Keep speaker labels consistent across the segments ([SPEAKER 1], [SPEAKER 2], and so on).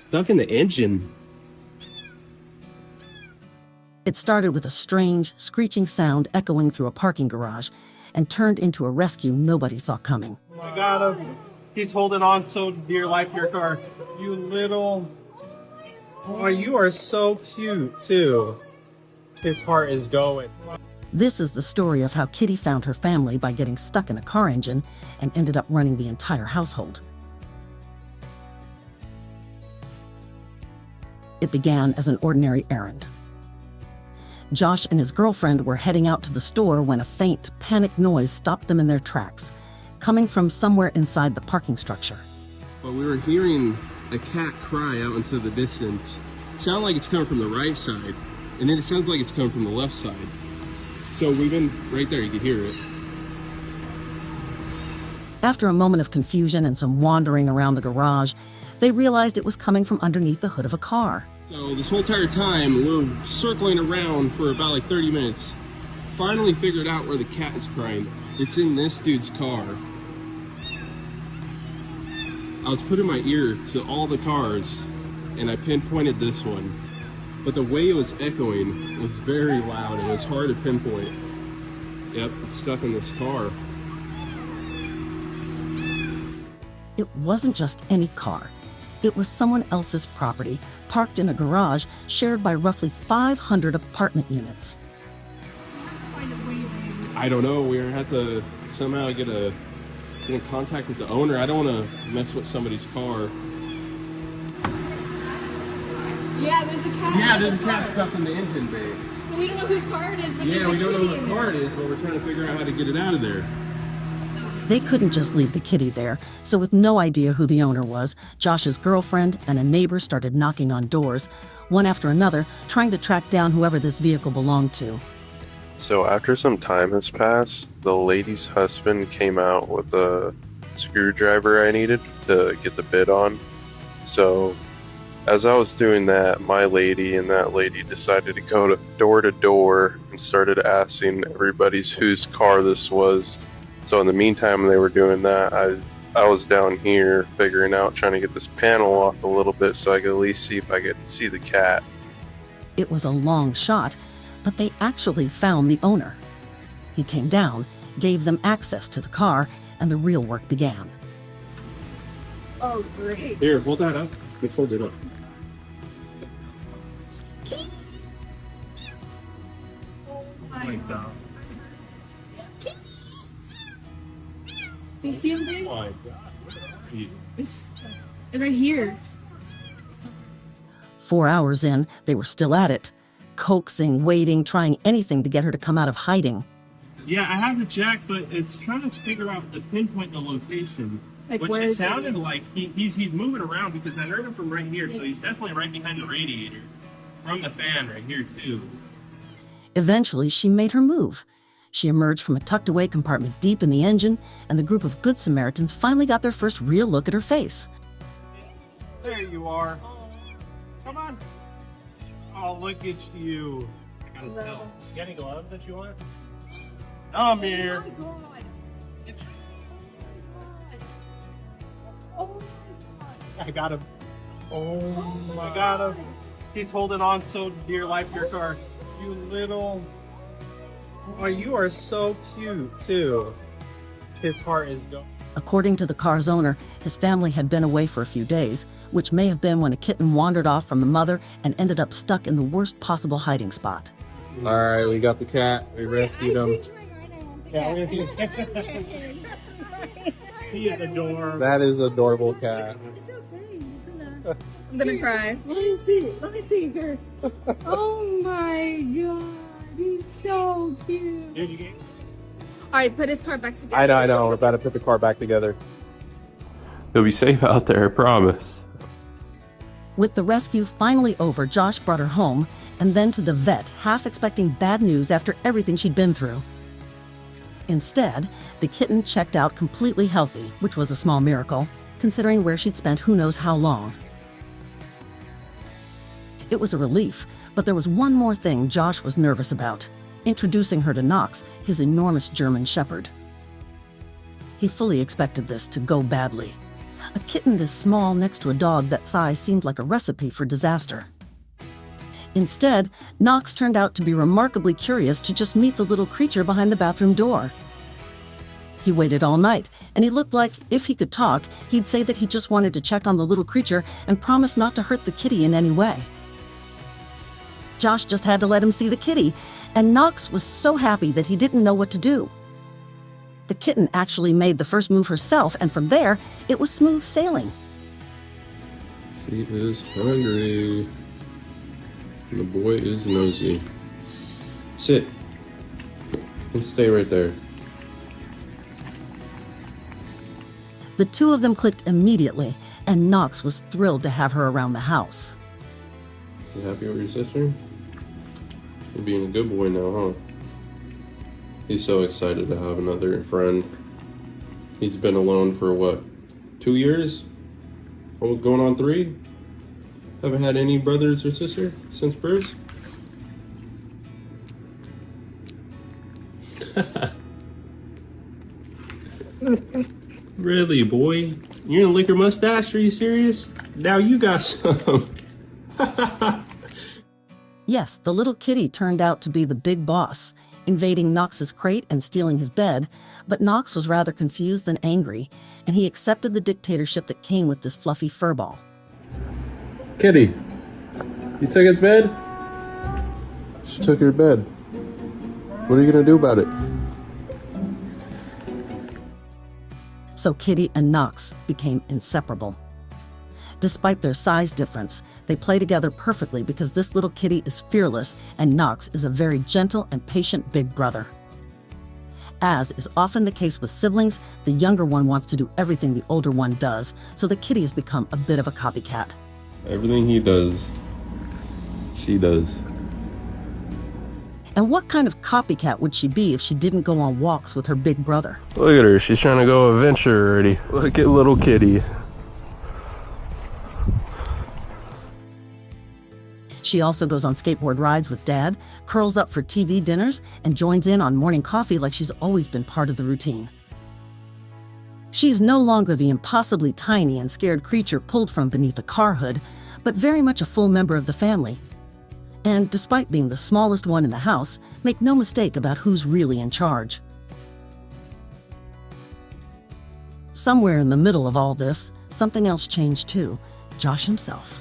[SPEAKER 1] stuck in the engine.
[SPEAKER 2] It started with a strange, screeching sound echoing through a parking garage and turned into a rescue nobody saw coming.
[SPEAKER 1] I got him. He's holding on so dear life to your car. You little... Oh, you are so cute, too. His heart is going.
[SPEAKER 2] This is the story of how Kitty found her family by getting stuck in a car engine and ended up running the entire household. It began as an ordinary errand. Josh and his girlfriend were heading out to the store when a faint, panicked noise stopped them in their tracks, coming from somewhere inside the parking structure.
[SPEAKER 1] But we were hearing a cat cry out into the distance. It sounded like it's coming from the right side, and then it sounds like it's coming from the left side. So we've been right there, you can hear it.
[SPEAKER 2] After a moment of confusion and some wandering around the garage, they realized it was coming from underneath the hood of a car.
[SPEAKER 1] So this whole entire time, we're circling around for about like 30 minutes. Finally figured out where the cat is crying. It's in this dude's car. I was putting my ear to all the cars, and I pinpointed this one. But the way it was echoing was very loud, and it was hard to pinpoint. Yep, it's stuck in this car.
[SPEAKER 2] It wasn't just any car. It was someone else's property, parked in a garage shared by roughly 500 apartment units.
[SPEAKER 1] I don't know, we're gonna have to somehow get in contact with the owner. I don't want to mess with somebody's car.
[SPEAKER 3] Yeah, there's a cat.
[SPEAKER 1] Yeah, there's a cat stuck in the engine bay.
[SPEAKER 3] But we don't know whose car it is. But
[SPEAKER 1] Yeah, we don't know
[SPEAKER 3] kitty in
[SPEAKER 1] whose
[SPEAKER 3] there.
[SPEAKER 1] car it is, but we're trying to figure out how to get it out of there.
[SPEAKER 2] They couldn't just leave the kitty there, so with no idea who the owner was, Josh's girlfriend and a neighbor started knocking on doors, one after another, trying to track down whoever this vehicle belonged to.
[SPEAKER 4] So after some time has passed, the lady's husband came out with a screwdriver I needed to get the bid on. So as I was doing that, my lady and that lady decided to go to door and started asking everybody's whose car this was. So in the meantime they were doing that, I was down here figuring out, trying to get this panel off a little bit so I could at least see if I could see the cat.
[SPEAKER 2] It was a long shot, but they actually found the owner. He came down, gave them access to the car, and the real work began.
[SPEAKER 3] Oh, great.
[SPEAKER 1] Here, hold that up. Let's hold it up. Like that.
[SPEAKER 3] Do you see him there?
[SPEAKER 1] Oh my God.
[SPEAKER 3] It's right here.
[SPEAKER 2] 4 hours in, they were still at it, coaxing, waiting, trying anything to get her to come out of hiding.
[SPEAKER 1] Yeah, I have the jack, but it's trying to figure out the pinpoint the location.
[SPEAKER 3] Like,
[SPEAKER 1] Which
[SPEAKER 3] where
[SPEAKER 1] it
[SPEAKER 3] is
[SPEAKER 1] sounded like he's moving around because I heard him from right here, so he's definitely right behind the radiator. From the fan right here too.
[SPEAKER 2] Eventually, she made her move. She emerged from a tucked-away compartment deep in the engine, and the group of Good Samaritans finally got their first real look at her face.
[SPEAKER 1] There you are. Come on. Oh, look at you. I gotta tell. You got any gloves that you want? Come here. I got him. Oh my God. He's holding on so dear life to your car. You little... Oh, you are so cute, too. His heart is going.
[SPEAKER 2] According to the car's owner, his family had been away for a few days, which may have been when a kitten wandered off from the mother and ended up stuck in the worst possible hiding spot.
[SPEAKER 1] All right, we got the cat. We rescued him. He is adorable. That is adorable cat.
[SPEAKER 3] I'm gonna cry. Let me see. Let me see her. Oh my God. He's so cute.
[SPEAKER 1] Dude, you get...
[SPEAKER 3] Alright, put his car back together.
[SPEAKER 1] I know. We're about to put the car back together.
[SPEAKER 4] You'll be safe out there, I promise.
[SPEAKER 2] With the rescue finally over, Josh brought her home and then to the vet, half expecting bad news after everything she'd been through. Instead, the kitten checked out completely healthy, which was a small miracle, considering where she'd spent who knows how long. It was a relief, but there was one more thing Josh was nervous about: introducing her to Knox, his enormous German shepherd. He fully expected this to go badly. A kitten this small next to a dog that size seemed like a recipe for disaster. Instead, Knox turned out to be remarkably curious to just meet the little creature behind the bathroom door. He waited all night, and he looked like, if he could talk, he'd say that he just wanted to check on the little creature and promise not to hurt the kitty in any way. Josh just had to let him see the kitty, and Knox was so happy that he didn't know what to do. The kitten actually made the first move herself, and from there, it was smooth sailing.
[SPEAKER 4] She is hungry. And the boy is nosy. Sit. And stay right there.
[SPEAKER 2] The two of them clicked immediately, and Knox was thrilled to have her around the house.
[SPEAKER 4] You happy with your sister? You're being a good boy now, huh? He's so excited to have another friend. He's been alone for what, 2 years? Almost going on 3? Haven't had any brothers or sister since birth? Really, boy? You're gonna lick your mustache? Are you serious? Now you got some.
[SPEAKER 2] Yes, the little kitty turned out to be the big boss, invading Knox's crate and stealing his bed, but Knox was rather confused than angry, and he accepted the dictatorship that came with this fluffy furball.
[SPEAKER 4] Kitty, you took his bed? She took your bed. What are you gonna do about it?
[SPEAKER 2] So Kitty and Knox became inseparable. Despite their size difference, they play together perfectly because this little kitty is fearless and Knox is a very gentle and patient big brother. As is often the case with siblings, the younger one wants to do everything the older one does, so the kitty has become a bit of a copycat.
[SPEAKER 4] Everything he does, she does.
[SPEAKER 2] And what kind of copycat would she be if she didn't go on walks with her big brother?
[SPEAKER 4] Look at her, she's trying to go adventure already. Look at little kitty.
[SPEAKER 2] She also goes on skateboard rides with Dad, curls up for TV dinners, and joins in on morning coffee like she's always been part of the routine. She's no longer the impossibly tiny and scared creature pulled from beneath a car hood, but very much a full member of the family. And despite being the smallest one in the house, make no mistake about who's really in charge. Somewhere in the middle of all this, something else changed too: Josh himself.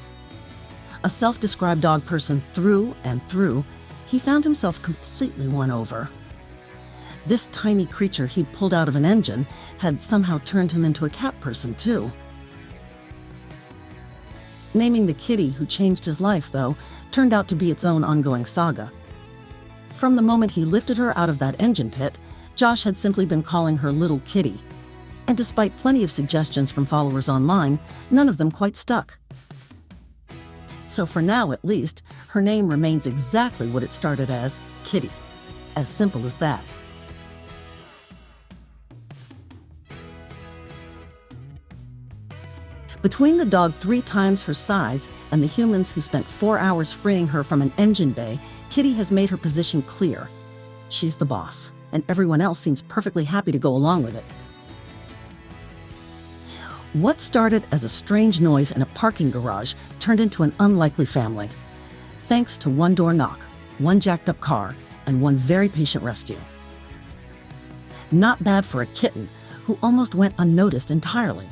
[SPEAKER 2] A self-described dog person through and through, he found himself completely won over. This tiny creature he'd pulled out of an engine had somehow turned him into a cat person too. Naming the kitty who changed his life, though, turned out to be its own ongoing saga. From the moment he lifted her out of that engine pit, Josh had simply been calling her Little Kitty. And despite plenty of suggestions from followers online, none of them quite stuck. So for now, at least, her name remains exactly what it started as: Kitty. As simple as that. Between the dog 3 times her size and the humans who spent 4 hours freeing her from an engine bay, Kitty has made her position clear. She's the boss, and everyone else seems perfectly happy to go along with it. What started as a strange noise in a parking garage turned into an unlikely family, thanks to one door knock, one jacked up car, and one very patient rescue. Not bad for a kitten who almost went unnoticed entirely.